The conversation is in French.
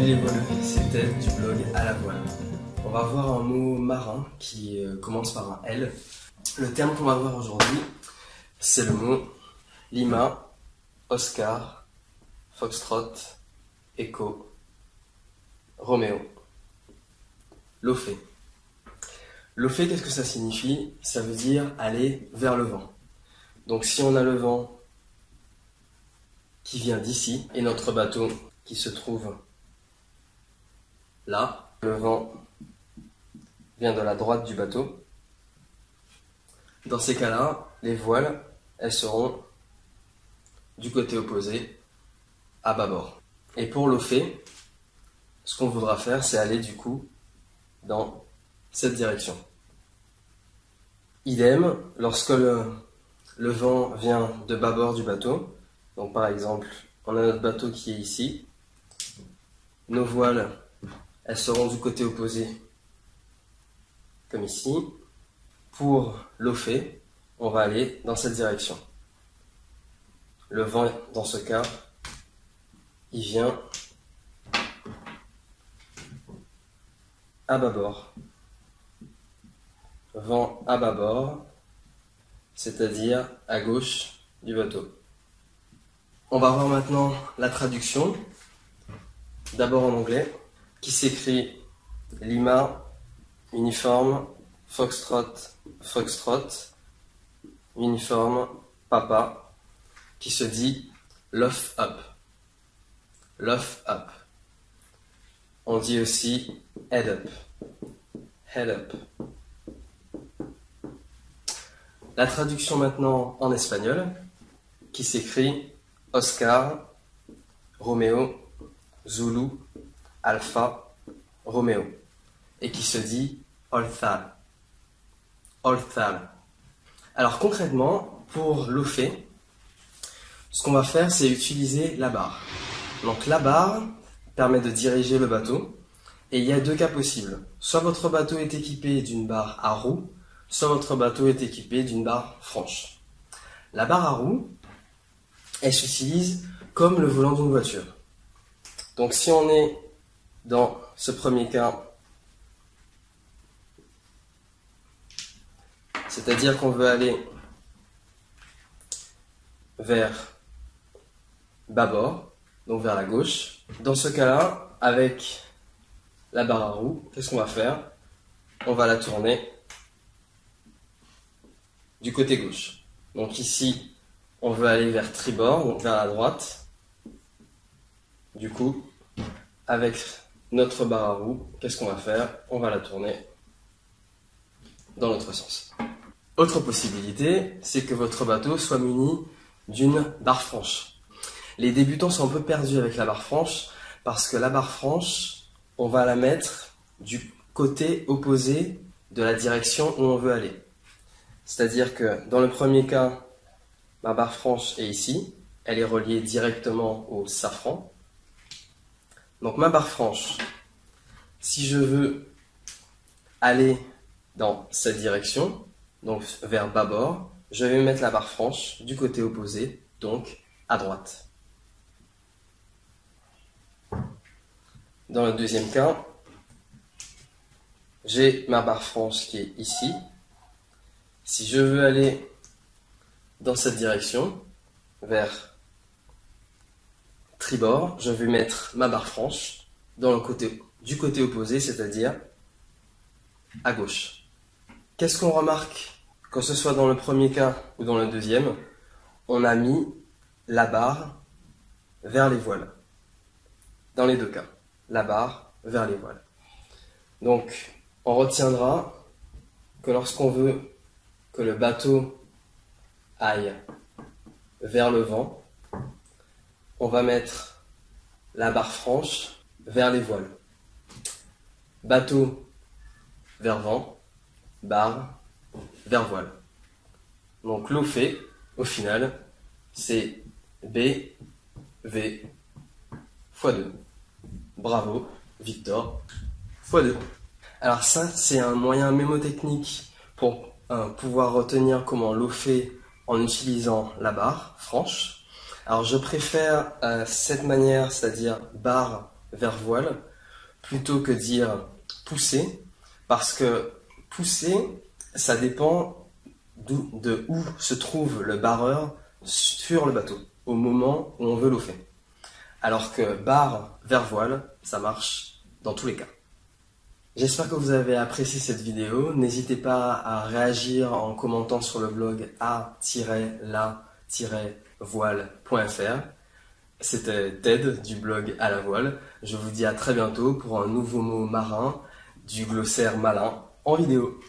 Salut les voileux, c'est Ted du blog À la voile. On va voir un mot marin qui commence par un L. Le terme qu'on va voir aujourd'hui, c'est le mot Lima, Oscar, Foxtrot, Echo, Roméo. L'OFE. L'OFE, qu'est-ce que ça signifie? Ça veut dire aller vers le vent. Donc si on a le vent qui vient d'ici et notre bateau qui se trouve là, le vent vient de la droite du bateau. Dans ces cas-là, les voiles, elles seront du côté opposé, à bâbord. Et pour l'OFE, ce qu'on voudra faire, c'est aller du coup dans cette direction. Idem, lorsque le vent vient de bâbord du bateau, donc par exemple, on a notre bateau qui est ici, nos voiles, elles seront du côté opposé, comme ici. Pour l'OFE, on va aller dans cette direction. Le vent, dans ce cas, il vient à bâbord. Vent à bâbord, c'est-à-dire à gauche du bateau. On va voir maintenant la traduction, d'abord en anglais, qui s'écrit Lima, uniforme, Foxtrot, Foxtrot, uniforme, papa, qui se dit luff up. Luff up. On dit aussi head up. Head up. La traduction maintenant en espagnol, qui s'écrit Oscar, Roméo, Zulu, Alpha, Roméo, et qui se dit Olthal. Olthal. Alors concrètement, pour l'OFE, ce qu'on va faire, c'est utiliser la barre. Donc la barre permet de diriger le bateau, et il y a deux cas possibles. Soit votre bateau est équipé d'une barre à roue, soit votre bateau est équipé d'une barre franche. La barre à roue, elle s'utilise comme le volant d'une voiture. Donc si on est dans ce premier cas, c'est-à-dire qu'on veut aller vers bâbord, donc vers la gauche, dans ce cas-là, avec la barre à roue, qu'est-ce qu'on va faire? On va la tourner du côté gauche. Donc ici, on veut aller vers tribord, donc vers la droite. Du coup, avec notre barre à roue, qu'est-ce qu'on va faire? On va la tourner dans l'autre sens. Autre possibilité, c'est que votre bateau soit muni d'une barre franche. Les débutants sont un peu perdus avec la barre franche, parce que la barre franche, on va la mettre du côté opposé de la direction où on veut aller. C'est-à-dire que dans le premier cas, ma barre franche est ici, elle est reliée directement au safran. Donc ma barre franche, si je veux aller dans cette direction, donc vers bâbord, je vais mettre la barre franche du côté opposé, donc à droite. Dans le deuxième cas, j'ai ma barre franche qui est ici. Si je veux aller dans cette direction, vers tribord, je vais mettre ma barre franche du côté opposé, c'est-à-dire à gauche. Qu'est-ce qu'on remarque, que ce soit dans le premier cas ou dans le deuxième? On a mis la barre vers les voiles. Dans les deux cas, la barre vers les voiles. Donc, on retiendra que lorsqu'on veut que le bateau aille vers le vent, on va mettre la barre franche vers les voiles. Bateau vers vent, barre vers voile. Donc l'OFE, au final, c'est B, V, x2. Bravo, Victor, x2. Alors ça, c'est un moyen mémotechnique pour pouvoir retenir comment l'OFE en utilisant la barre franche. Alors je préfère cette manière, c'est-à-dire barre vers voile plutôt que dire pousser, parce que pousser, ça dépend de où se trouve le barreur sur le bateau, au moment où on veut l'eau-fait. Alors que barre vers voile, ça marche dans tous les cas. J'espère que vous avez apprécié cette vidéo. N'hésitez pas à réagir en commentant sur le blog a-la-voile.fr. C'était Ted du blog à la voile. Je vous dis à très bientôt pour un nouveau mot marin du glossaire malin en vidéo.